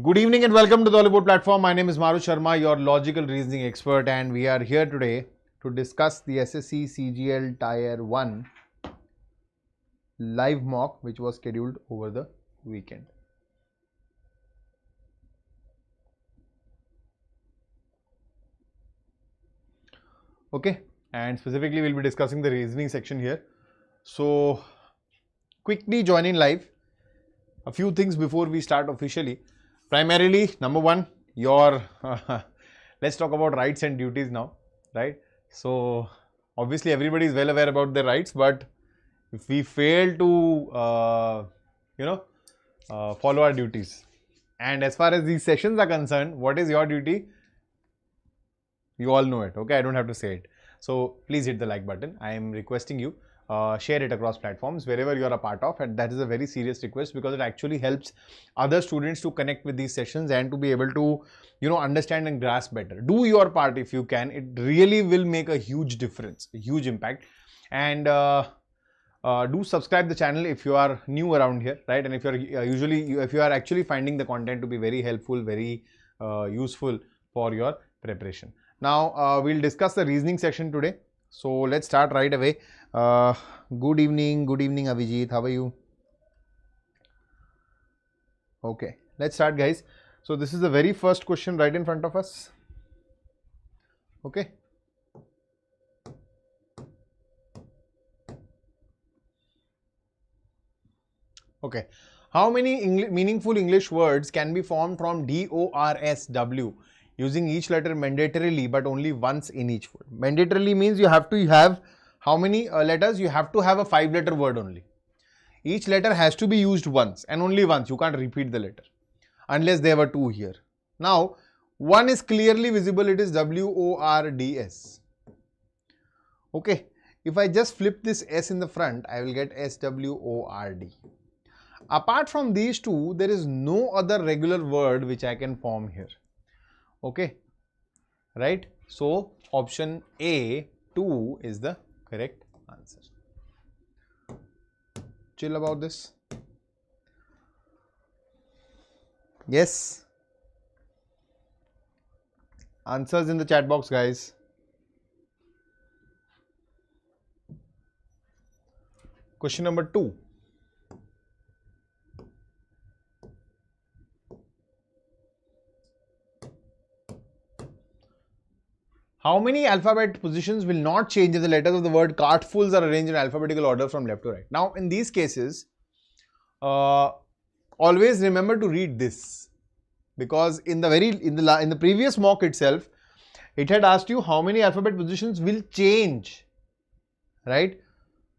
Good evening and welcome to the Oliveboard platform. My name is Maru Sharma, your logical reasoning expert, and we are here today to discuss the SSC CGL Tier 1 live mock which was scheduled over the weekend. Okay, and specifically we'll be discussing the reasoning section here. So quickly join in live. A few things before we start officially. Primarily, number one, your let's talk about rights and duties now, right? So obviously everybody is well aware about their rights, but if we fail to follow our duties, and as far as these sessions are concerned, what is your duty? You all know it, okay? I don't have to say it. So please hit the like button. I am requesting you. Share it across platforms wherever you are a part of, and that is a very serious request because it actually helps other students to connect with these sessions and to be able to understand and grasp better. Do your part if you can. It really will make a huge difference, a huge impact. And do subscribe the channel if you are new around here, right? And if you are if you are actually finding the content to be very helpful, very useful for your preparation. Now we'll discuss the reasoning section today. So let's start right away. Good evening Abhijit, how are you? Okay, let's start guys. So this is the very first question right in front of us. Okay. Okay, how many meaningful English words can be formed from DORSW using each letter mandatorily but only once in each word? Mandatorily means you have to have how many letters? You have to have a 5-letter word only. Each letter has to be used once and only once. You can't repeat the letter unless there were 2 here. Now, one is clearly visible. It is WORDS. Okay. If I just flip this S in the front, I will get SWORD. Apart from these two, there is no other regular word which I can form here. Okay. Right. So, option A, 2 is the correct answer. Chill about this. Yes. Answers in the chat box, guys. Question number 2. How many alphabet positions will not change if the letters of the word cartfuls are arranged in alphabetical order from left to right? Now, in these cases, always remember to read this, because in the previous mock itself, it had asked you how many alphabet positions will change, right?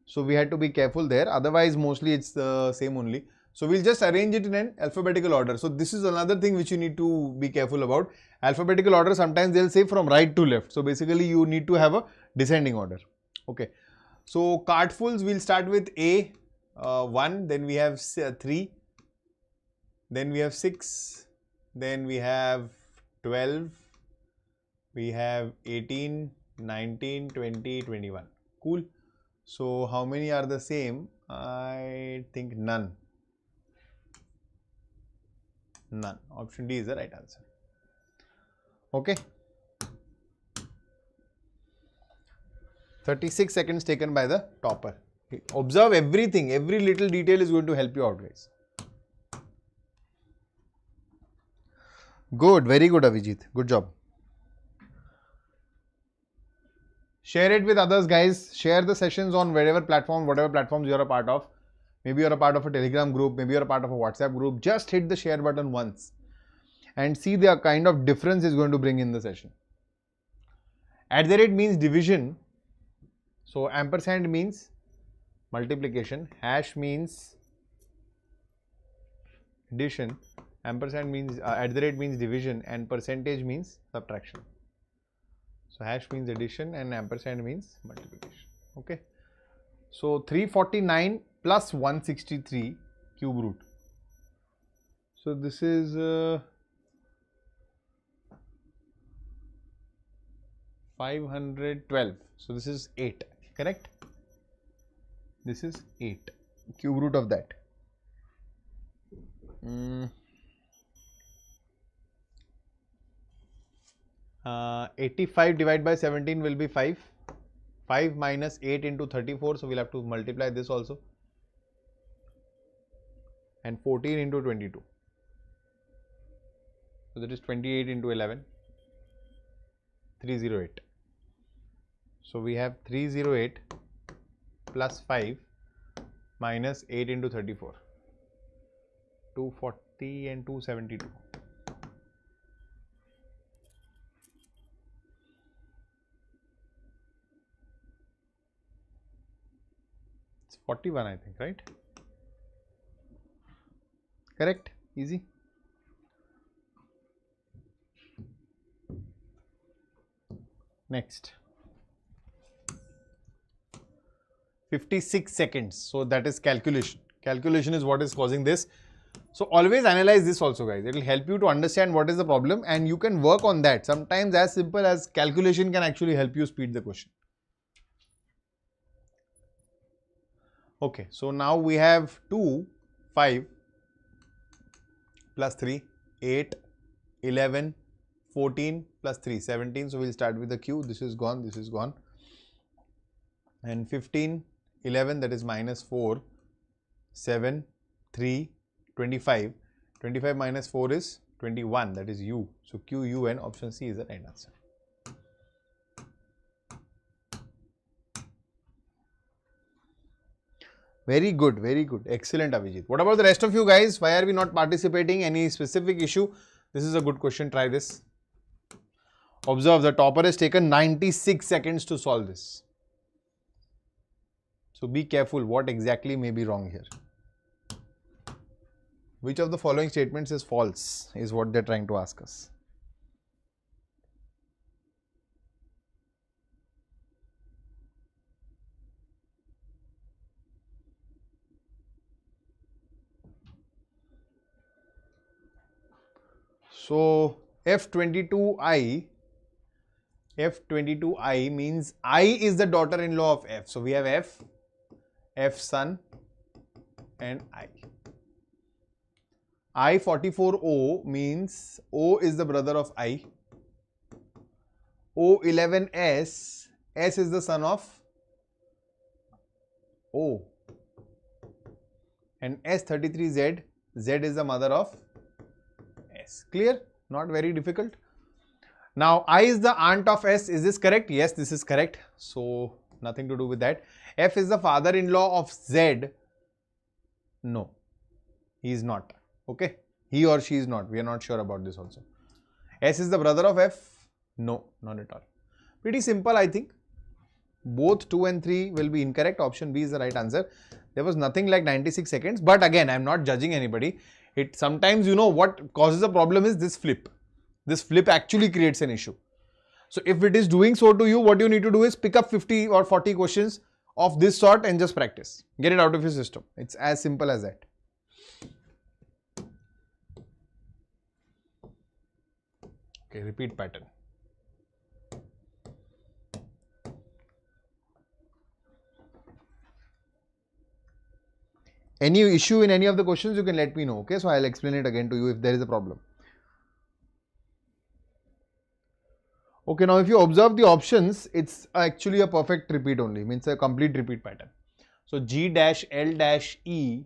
So we had to be careful there. Otherwise, mostly it's the same only. So we'll just arrange it in an alphabetical order. So this is another thing which you need to be careful about. Alphabetical order, sometimes they'll say from right to left. So basically you need to have a descending order. Okay. So cartfuls, we'll start with A, 1, then we have 3, then we have 6, then we have 12, we have 18, 19, 20, 21. Cool. So how many are the same? I think none. None. Option D is the right answer. Okay. 36 seconds taken by the topper. Observe everything. Every little detail is going to help you out, guys. Good. Very good, Avijit. Good job. Share it with others, guys. Share the sessions on whatever platforms you're a part of. Maybe you're a part of a Telegram group, maybe you're a part of a WhatsApp group. Just hit the share button once and see the kind of difference it's going to bring in the session. At the rate means division. So ampersand means multiplication. Hash means addition. Ampersand means at the rate means division, and percentage means subtraction. So hash means addition and ampersand means multiplication. Okay. So 349 plus 163 cube root. So this is 512. So this is 8, correct? This is 8, cube root of that. 85 divided by 17 will be 5. 5 minus 8 into 34. So we'll have to multiply this also. And 14 into 22. So that is 28 into 11. 308. So we have 308 plus 5 minus 8 into 34. 240 and 272. It's 41, I think, right? Correct? Easy. Next. 56 seconds. So that is calculation. Calculation is what is causing this. So always analyze this also, guys. It will help you to understand what is the problem and you can work on that. Sometimes as simple as calculation can actually help you speed the question. Okay, so now we have 2, 5 plus 3, 8, 11, 14 plus 3, 17. So we'll start with the Q. This is gone, this is gone. And 15, 11, that is minus 4, 7, 3, 25. 25 minus 4 is 21, that is U. So Q, U, N, option C is the right answer. Very good, very good. Excellent, Abhijit. What about the rest of you guys? Why are we not participating? Any specific issue? This is a good question. Try this. Observe, the topper has taken 96 seconds to solve this. So be careful what exactly may be wrong here. Which of the following statements is false is what they're trying to ask us. So F22I means I is the daughter-in-law of F. So we have F, F son and I. I44O means O is the brother of I. O11S, S is the son of O. And S33Z, Z is the mother of S. Clear? Not very difficult. Now, I is the aunt of S. Is this correct? Yes, this is correct. So, nothing to do with that. F is the father-in-law of Z. No, he is not. Okay, he or she is not. We are not sure about this also. S is the brother of F. No, not at all. Pretty simple, I think. Both 2 and 3 will be incorrect. Option B is the right answer. There was nothing like 96 seconds. But again, I am not judging anybody. Sometimes, you know, what causes a problem is this flip. This flip actually creates an issue. So if it is doing so to you, what you need to do is pick up 50 or 40 questions of this sort and just practice. Get it out of your system. It's as simple as that. Okay, repeat pattern. Any issue in any of the questions, you can let me know. Okay, so I'll explain it again to you if there is a problem. Okay, now if you observe the options, it's actually a perfect repeat only, means a complete repeat pattern. So G-L-E,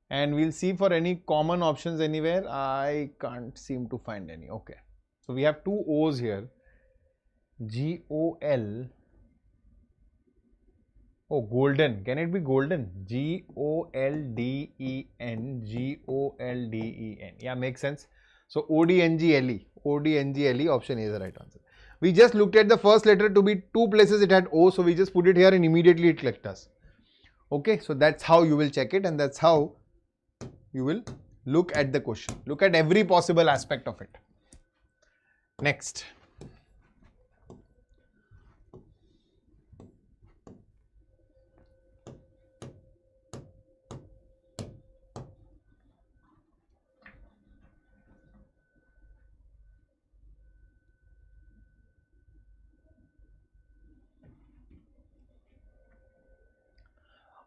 and we'll see for any common options anywhere. I can't seem to find any. Okay, so we have two O's here. G-O-L. Oh, golden. Can it be golden? G-O-L-D-E-N. G-O-L-D-E-N. Yeah, makes sense. So O-D-N-G-L-E. O-D-N-G-L-E. Option A is the right answer. We just looked at the first letter to be two places it had O. So we just put it here and immediately it clicked us. Okay. So that's how you will check it and that's how you will look at the question. Look at every possible aspect of it. Next.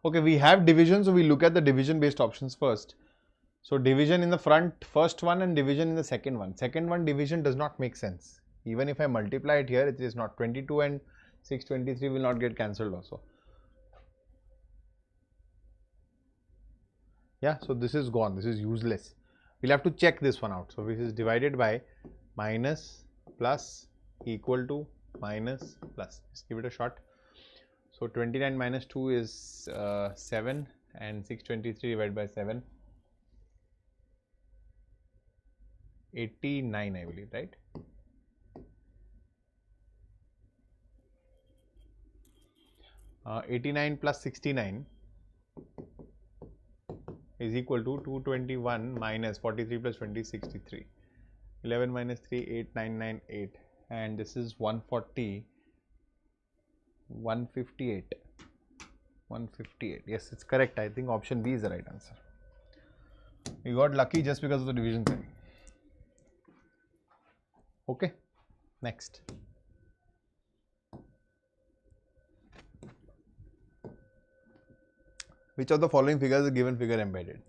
Okay, we have division, so we look at the division based options first. So division in the first one and division in the second one. Second one division does not make sense. Even if I multiply it here, it is not. 22 and 623 will not get cancelled also. Yeah, so this is gone. This is useless. We'll have to check this one out. So this is divided by minus plus equal to minus plus. Just give it a shot. So 29 minus 2 is 7 and 623 divided by 7. 89, I believe, right? Uh, 89 plus 69 is equal to 221 minus 43 plus 20, 63. 11 minus 3, 8, 9, 9, 8. And this is 140, 158. 158. Yes, it's correct. I think option B is the right answer. We got lucky just because of the division sign. Okay, next. Which of the following figures is a given figure embedded?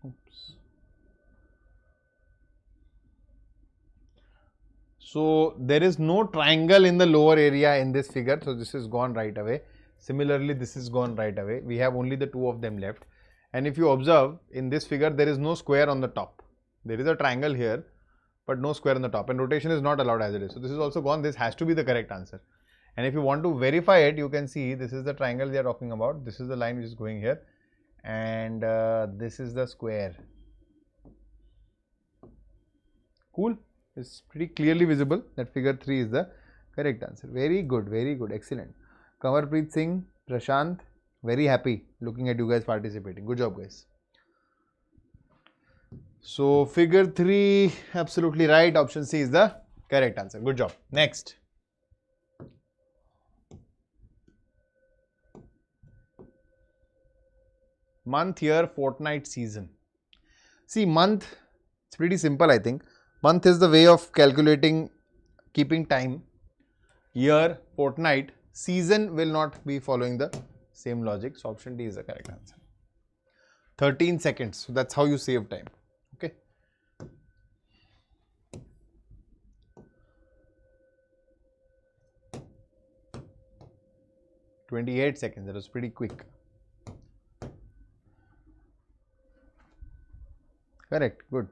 Oops. So there is no triangle in the lower area in this figure, so this is gone right away. Similarly, this is gone right away. We have only the two of them left. And if you observe in this figure, there is no square on the top. There is a triangle here, but no square on the top, and rotation is not allowed as it is. So this is also gone. This has to be the correct answer. And if you want to verify it, you can see this is the triangle they are talking about. This is the line which is going here, and this is the square. Cool. It's pretty clearly visible that figure 3 is the correct answer. Very good, excellent. Kamarpreet Singh, Prashant, very happy looking at you guys participating. Good job, guys. So figure 3, absolutely right. Option C is the correct answer. Good job. Next. Month, year, fortnight, season. See, month, it's pretty simple, I think. Month is the way of calculating, keeping time. Year, fortnight, season will not be following the same logic. So option D is the correct answer. 13 seconds. So that's how you save time. Okay. "28 seconds. That was pretty quick. Correct. Good.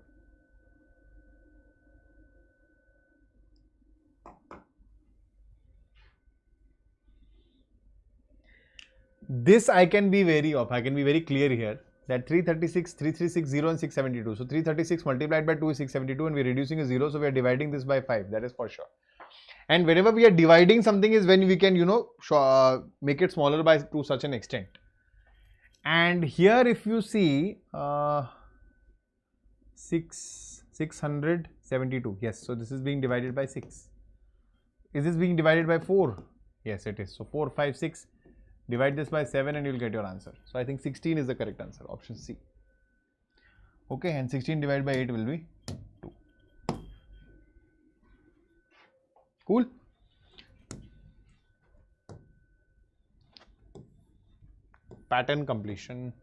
This I can be very clear here that 336, 3360 and 672. So 336 multiplied by 2 is 672 and we are reducing a 0. So we are dividing this by 5. That is for sure. And whenever we are dividing something is when we can, make it smaller by to such an extent. And here if you see 672. Yes. So this is being divided by 6. Is this being divided by 4? Yes, it is. So 4, 5, 6. Divide this by 7 and you will get your answer. So I think 16 is the correct answer. Option C. Okay, and 16 divided by 8 will be 2. Cool. Pattern completion.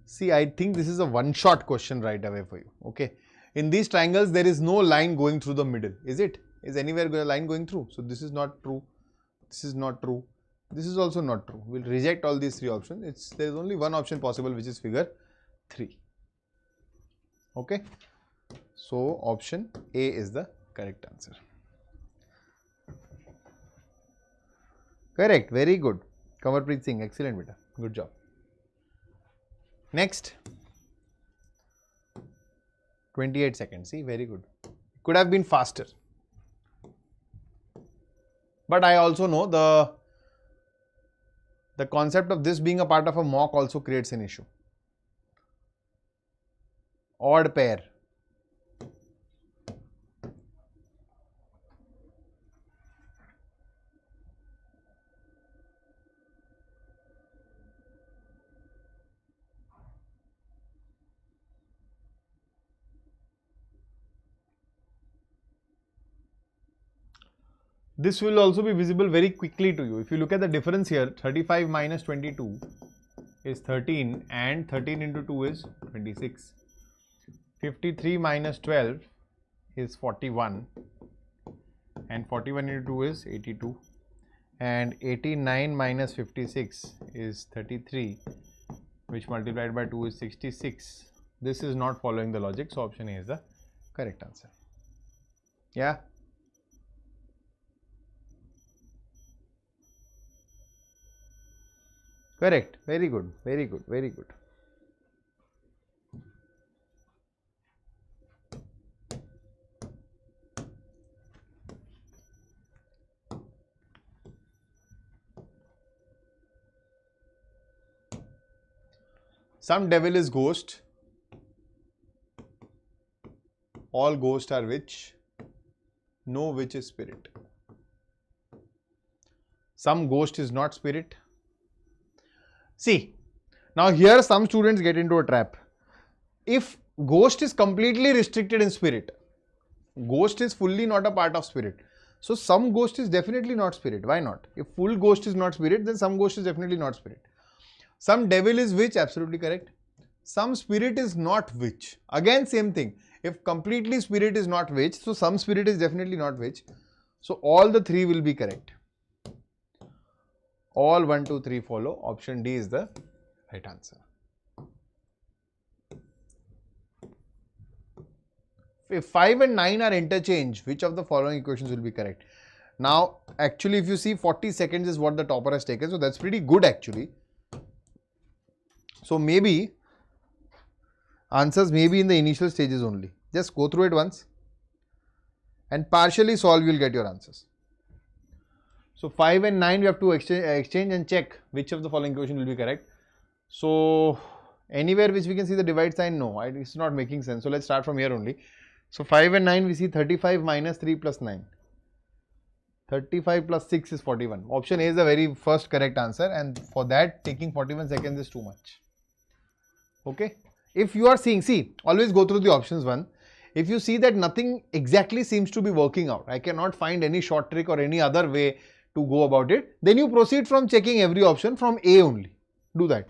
See, I think this is a one-shot question right away for you. Okay. In these triangles, there is no line going through the middle. Is it? Is anywhere a line going through? So this is not true. This is not true. This is also not true. We'll reject all these three options. There is only one option possible, which is figure 3. Okay. So option A is the correct answer. Correct. Very good. Kamarpreet Singh. Excellent, beta. Good job. Next. 28 seconds. See, very good. Could have been faster. But I also know the concept of this being a part of a mock also creates an issue. Odd pair. This will also be visible very quickly to you. If you look at the difference here, 35 minus 22 is 13 and 13 into 2 is 26. 53 minus 12 is 41 and 41 into 2 is 82 and 89 minus 56 is 33, which multiplied by 2 is 66. This is not following the logic, so option A is the correct answer. Yeah. Correct. Very good. Very good. Very good. Some devil is ghost. All ghosts are witch. No witch is spirit. Some ghost is not spirit. See, now here some students get into a trap. If ghost is completely restricted in spirit, ghost is fully not a part of spirit. So some ghost is definitely not spirit. Why not? If full ghost is not spirit, then some ghost is definitely not spirit. Some devil is witch, absolutely correct. Some spirit is not witch. Again, same thing. If completely spirit is not witch, so some spirit is definitely not witch. So all the three will be correct. All 1, 2, 3 follow. Option D is the right answer. If 5 and 9 are interchanged, which of the following equations will be correct? Now, actually, if you see 40 seconds is what the topper has taken. So that's pretty good actually. So maybe answers may be in the initial stages only. Just go through it once and partially solve, you will get your answers. So 5 and 9 we have to exchange and check which of the following equation will be correct. So anywhere which we can see the divide sign, no, it's not making sense. So let's start from here only. So 5 and 9 we see 35 minus 3 plus 9. 35 plus 6 is 41. Option A is the very first correct answer, and for that taking 41 seconds is too much. Okay. If you are seeing, see, always go through the options one. If you see that nothing exactly seems to be working out, I cannot find any short trick or any other way to go about it, then you proceed from checking every option from A only. Do that.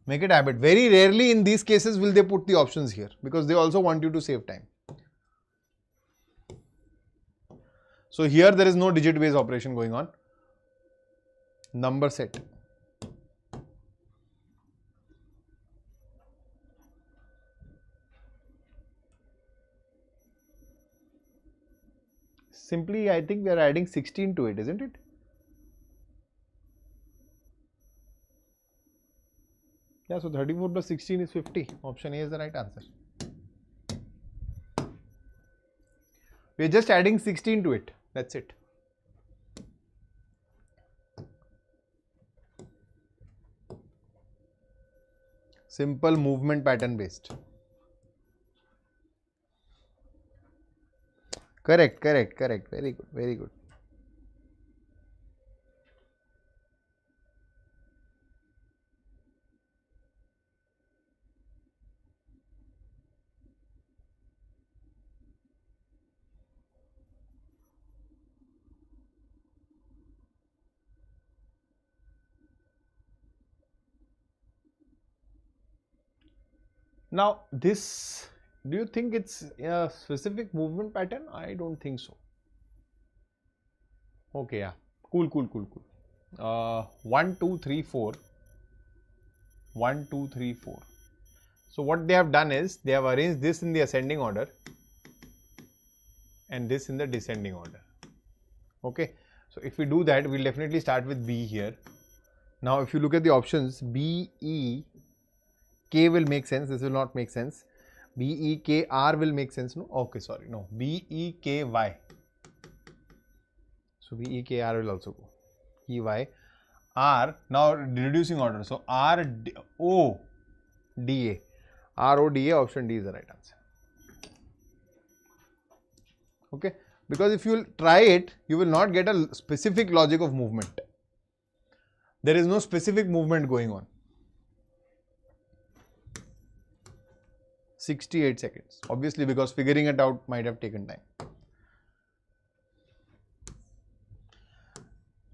Make it a habit. Very rarely in these cases will they put the options here, because they also want you to save time. So here there is no digit based operation going on. Number set. Simply, I think we are adding 16 to it, isn't it? Yeah, so 34 plus 16 is 50. Option A is the right answer. We are just adding 16 to it. That's it. Simple movement pattern based. Correct, correct, correct. Very good, very good. Now this, do you think it's a specific movement pattern? I don't think so. Okay, yeah. Cool, cool, cool, cool. 1, 2, 3, 4. 1, 2, 3, 4. So what they have done is, they have arranged this in the ascending order and this in the descending order. Okay. So if we do that, we'll definitely start with B here. Now if you look at the options, B, E, K will make sense. This will not make sense. B, E, K, R will make sense. No? Okay, sorry. No. B, E, K, Y. So B, E, K, R will also go. E, Y. R, now reducing order. So R, D, O, D, A. R, O, D, A, option D is the right answer. Okay. Because if you will try it, you will not get a specific logic of movement. There is no specific movement going on. 68 seconds. Obviously, because figuring it out might have taken time.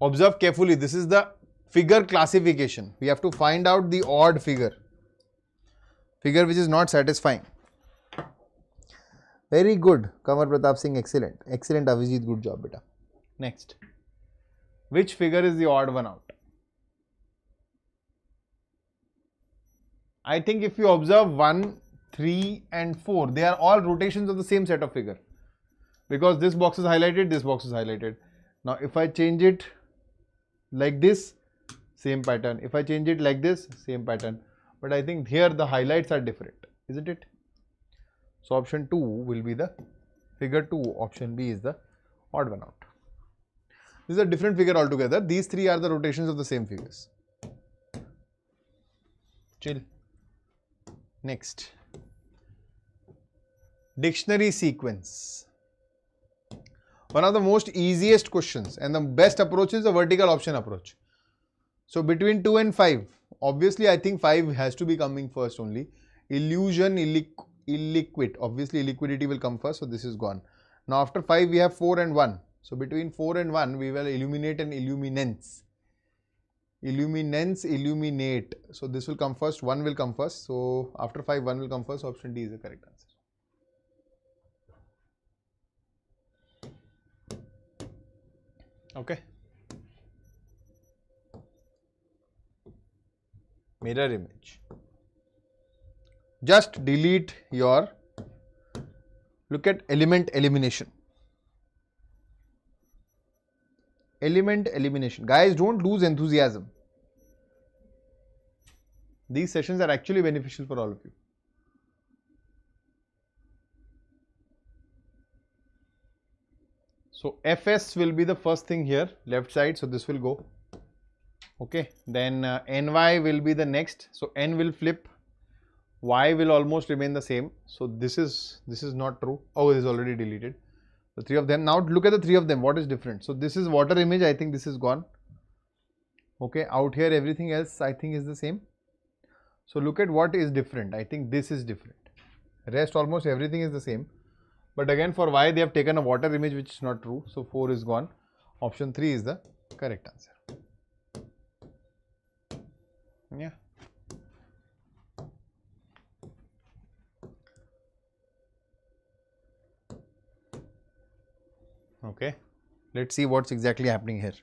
Observe carefully. This is the figure classification. We have to find out the odd figure. Figure which is not satisfying. Very good. Kamar Pratap Singh, excellent. Excellent, Avijit. Good job, beta. Next. Which figure is the odd one out? I think if you observe 1, 3 and 4, they are all rotations of the same set of figure. Because this box is highlighted, this box is highlighted. Now if I change it like this, same pattern. If I change it like this, same pattern. But I think here the highlights are different, isn't it? So option 2 will be the figure 2. Option B is the odd one out. This is a different figure altogether. These three are the rotations of the same figures. Chill. Next. Dictionary sequence. One of the most easiest questions and the best approach is the vertical option approach. So between 2 and 5, obviously I think 5 has to be coming first only. Illusion, illiquid. Obviously illiquidity will come first, so this is gone. Now after 5 we have 4 and 1. So between 4 and 1 we will illuminate and illuminance. Illuminance, illuminate. So this will come first, 1 will come first. So after 5, 1 will come first. Option D is the correct answer. Okay. Mirror image. Just delete your, look at element elimination. Element elimination. Guys, don't lose enthusiasm. These sessions are actually beneficial for all of you. So Fs will be the first thing here, left side. So this will go. Okay. Then Ny will be the next. So N will flip. Y will almost remain the same. So this is not true. Oh, it is already deleted. The three of them. Now look at the three of them. What is different? So this is water image. I think this is gone. Okay. Out here, everything else I think is the same. So look at what is different. I think this is different. Rest almost everything is the same. But again for Y they have taken a water image which is not true. So 4 is gone. Option 3 is the correct answer. Yeah. Okay. Let's see what's exactly happening here.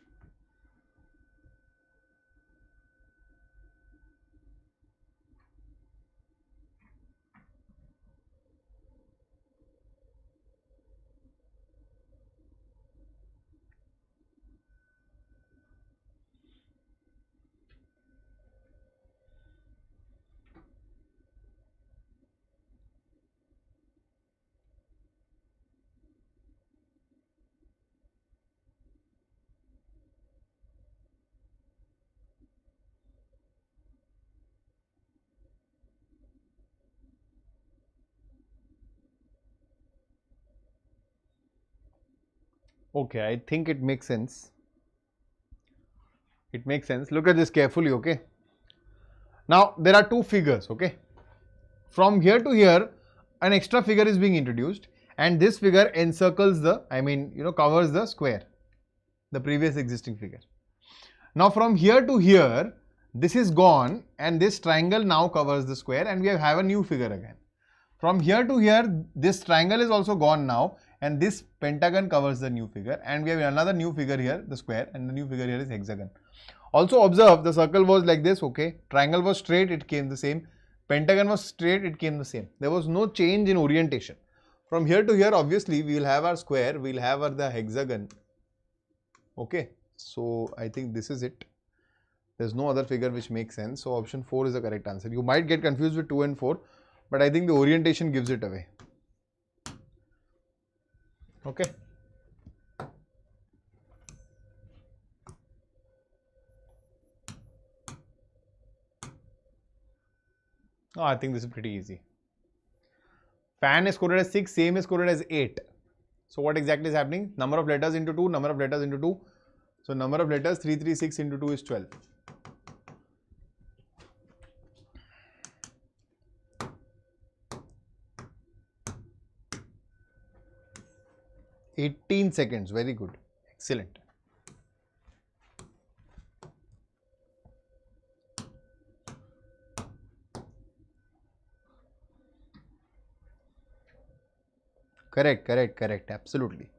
Okay, I think it makes sense. It makes sense. Look at this carefully, okay. Now, there are two figures, okay. From here to here, an extra figure is being introduced and this figure encircles the, covers the square, the previous existing figure. Now, from here to here, this is gone and this triangle now covers the square and we have a new figure again. From here to here, this triangle is also gone now and this pentagon covers the new figure and we have another new figure here, the square, and the new figure here is hexagon. Also observe the circle was like this, okay, triangle was straight, it came the same, pentagon was straight, it came the same. There was no change in orientation. From here to here, obviously we will have our square, we will have the hexagon, okay. So I think this is it. There is no other figure which makes sense. So option 4 is the correct answer. You might get confused with 2 and 4, but I think the orientation gives it away. Okay. Oh, I think this is pretty easy. Fan is coded as 6, same is coded as 8. So what exactly is happening? Number of letters into 2, number of letters into 2. So number of letters 336 into 2 is 12. (18 seconds), very good, excellent. Correct. Absolutely.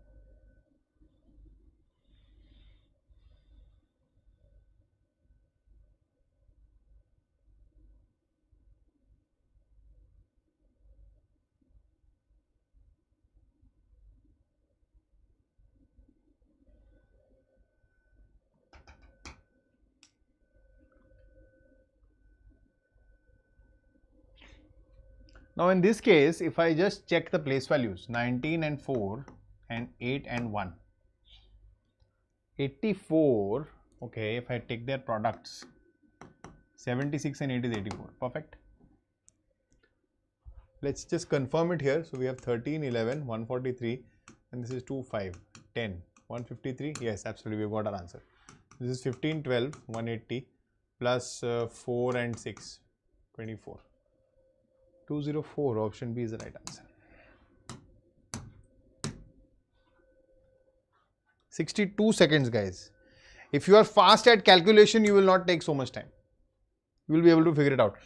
Now in this case, if I just check the place values, 19 and 4 and 8 and 1. 84, okay, if I take their products, 76 and 8 is 84, perfect. Let's just confirm it here. So we have 13, 11, 143 and this is 2, 5, 10, 153. Yes, absolutely, we've got our answer. This is 15, 12, 180 plus 4 and 6, 24. 204, option B is the right answer. 62 seconds, guys. If you are fast at calculation, you will not take so much time. You will be able to figure it out.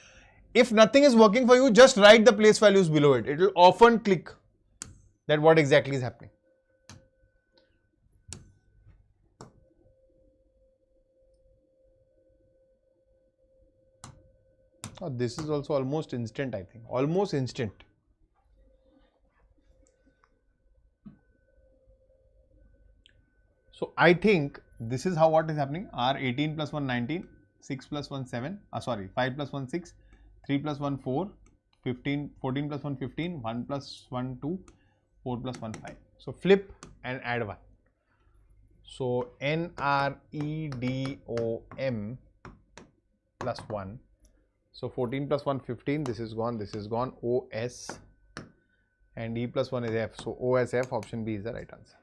If nothing is working for you, just write the place values below it. It will often click that what exactly is happening. Oh, this is also almost instant, I think. Almost instant. So I think this is how what is happening. R 18 plus 1 19, 6 plus 1 7, 5 plus 1 6, 3 plus 1 4, 15, 14 plus 1 15, 1 plus 1 2, 4 plus 1 5. So flip and add 1. So NREDOM plus 1. So 14 plus 1 15, this is gone, OS and E plus 1 is F. So OSF, option B is the right answer.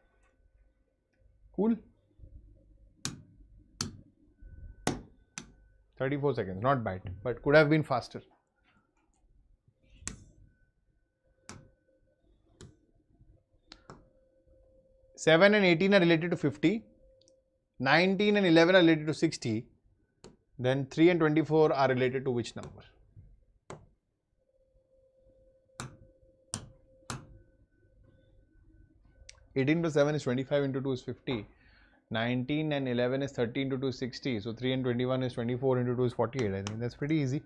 Cool. 34 seconds, not bad, but could have been faster. Seven and 18 are related to 50, 19 and 11 are related to 60, then 3 and 24 are related to which number? (18 plus 7 is 25 into 2 is 50. 19 and 11 is 30 into 2 is 60. So 3 and 21 is 24 into 2 is 48. I think that's pretty easy.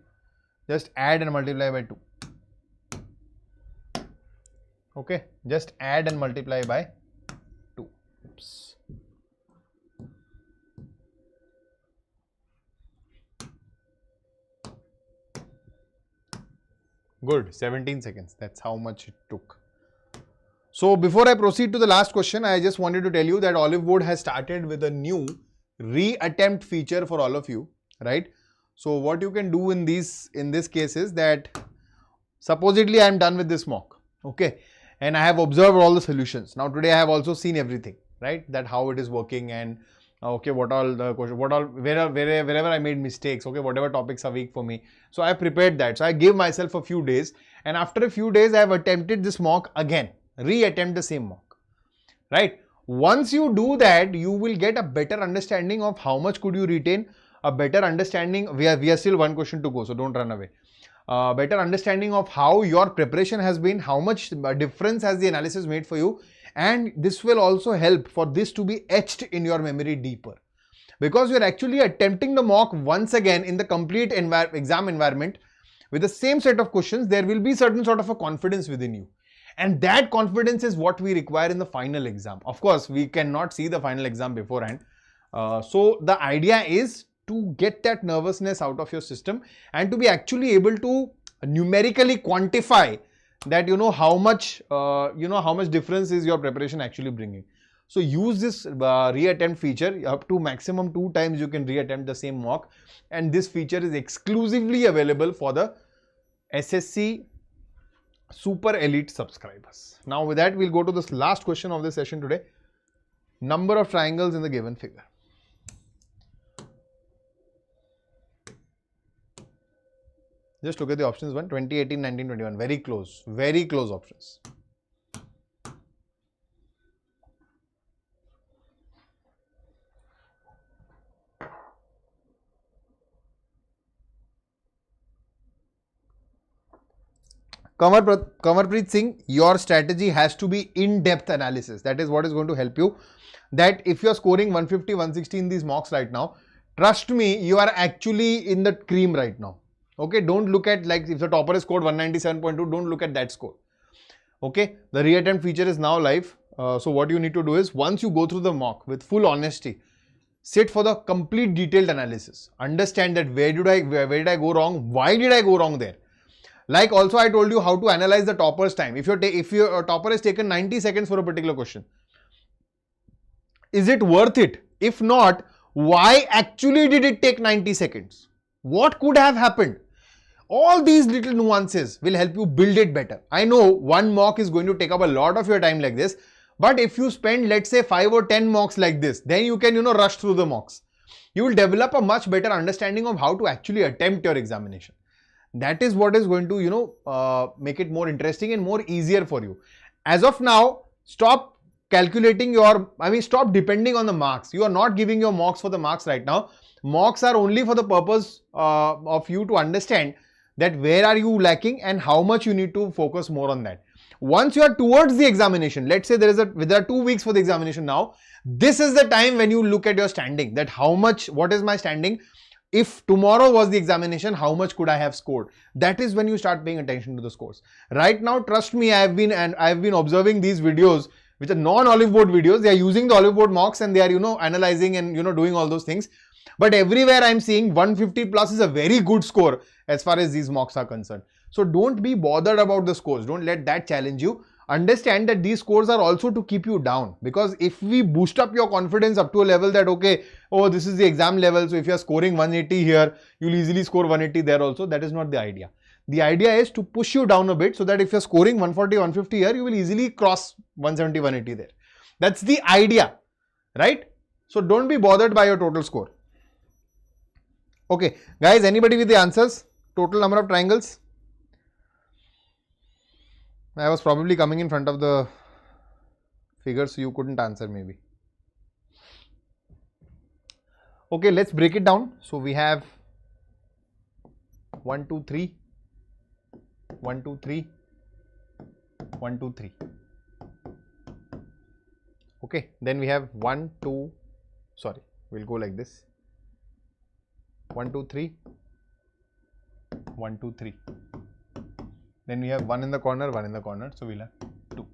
Just add and multiply by 2. Okay, just add and multiply by 2. Oops. Good, 17 seconds. That's how much it took. So before I proceed to the last question, I just wanted to tell you that Oliveboard has started with a new reattempt feature for all of you, right? So what you can do in this case is that supposedly I am done with this mock, okay, and I have observed all the solutions. Now today I have also seen everything, right? That how it is working and okay, what all the question, what all wherever I made mistakes, okay, whatever topics are weak for me. So I prepared that. So I gave myself a few days, and after a few days I have attempted this mock again. Reattempt the same mock, right? Once you do that, you will get a better understanding of how much could you retain, a better understanding. We are still one question to go, so don't run away. Better understanding of how your preparation has been, how much difference has the analysis made for you, and this will also help for this to be etched in your memory deeper, because you are actually attempting the mock once again in the complete exam environment with the same set of questions. There will be certain sort of a confidence within you. And that confidence is what we require in the final exam. Of course, we cannot see the final exam beforehand. So the idea is to get that nervousness out of your system and to be actually able to numerically quantify that how much difference is your preparation actually bringing. So use this reattempt feature. Up to maximum 2 times you can reattempt the same mock, and this feature is exclusively available for the SSC Super Elite subscribers. Now with that, we'll go to this last question of the session today. Number of triangles in the given figure. Just look at the options 1, 20, 18, 19, 21. Very close options. Kamarpreet Singh, your strategy has to be in-depth analysis. That is what is going to help you. That if you are scoring 150, 160 in these mocks right now, trust me, you are actually in the cream right now. Okay, don't look at like if the topper is scored 197.2, don't look at that score. Okay, the reattempt feature is now live. So what you need to do is once you go through the mock with full honesty, sit for the complete detailed analysis. Understand that where did I go wrong? Why did I go wrong there? Like also I told you how to analyze the topper's time. If your topper has taken 90 seconds for a particular question, is it worth it? If not, why actually did it take 90 seconds? What could have happened? All these little nuances will help you build it better. I know one mock is going to take up a lot of your time like this, but if you spend let's say 5 or 10 mocks like this, then you can rush through the mocks. You will develop a much better understanding of how to actually attempt your examination. That is what is going to make it more interesting and more easier for you. As of now, stop calculating stop depending on the marks. You are not giving your mocks for the marks right now. Mocks are only for the purpose of you to understand that where are you lacking and how much you need to focus more on that. Once you are towards the examination, let's say there are 2 weeks for the examination now, this is the time when you look at your standing, that what is my standing? If tomorrow was the examination, how much could I have scored? That is when you start paying attention to the scores. Right now, trust me, I've been observing these videos which are non-Oliveboard videos. They are using the Oliveboard mocks and they are analyzing and doing all those things. But everywhere I'm seeing 150 plus is a very good score as far as these mocks are concerned. So don't be bothered about the scores. Don't let that challenge you. Understand that these scores are also to keep you down, because if we boost up your confidence up to a level that this is the exam level, so if you're scoring 180 here, you'll easily score 180 there also. That is not the idea. The idea is to push you down a bit so that if you're scoring 140, 150 here, you will easily cross 170, 180 there. That's the idea, right? So don't be bothered by your total score. Okay, guys, anybody with the answers? Total number of triangles? I was probably coming in front of the figure, so you couldn't answer maybe. Okay, let's break it down. So we have 1, 2, 3, 1, 2, 3, 1, 2, 3. Okay, then we have 1, 2, sorry, we'll go like this. 1, 2, 3, 1, 2, 3. Then we have 1 in the corner, 1 in the corner, so we'll have 2.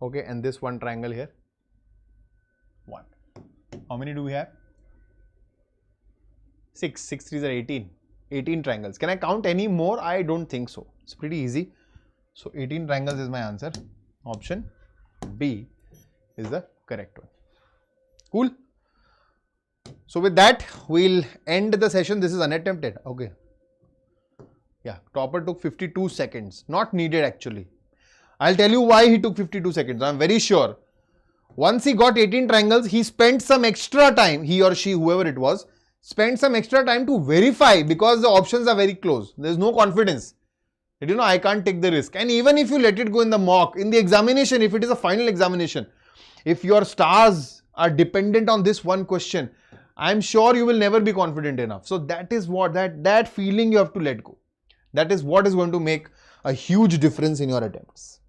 Okay, and this one triangle here, 1. How many do we have? 6. 6 3s are 18. 18 triangles. Can I count any more? I don't think so. It's pretty easy. So 18 triangles is my answer. Option B is the correct one. Cool. So with that, we'll end the session. This is unattempted. Okay. Yeah, topper took 52 seconds. Not needed actually. I'll tell you why he took 52 seconds. I'm very sure. Once he got 18 triangles, he spent some extra time, he or she, whoever it was, spent some extra time to verify, because the options are very close. There's no confidence. I can't take the risk. And even if you let it go in the mock, in the examination, if it is a final examination, if your stars are dependent on this one question, I'm sure you will never be confident enough. So that is what, that feeling you have to let go. That is what is going to make a huge difference in your attempts.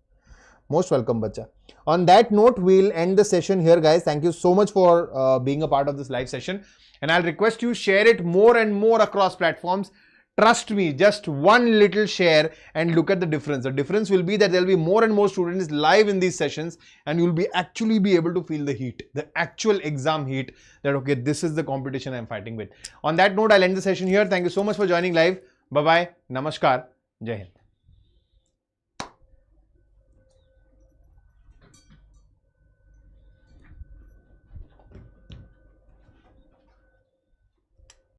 Most welcome, bacha. On that note, we'll end the session here, guys. Thank you so much for being a part of this live session. And I'll request you share it more and more across platforms. Trust me, just one little share and look at the difference. The difference will be that there will be more and more students live in these sessions, and you'll actually be able to feel the heat, the actual exam heat, that okay, this is the competition I'm fighting with. On that note, I'll end the session here. Thank you so much for joining live. Bye-bye. Namaskar. Jai Hind.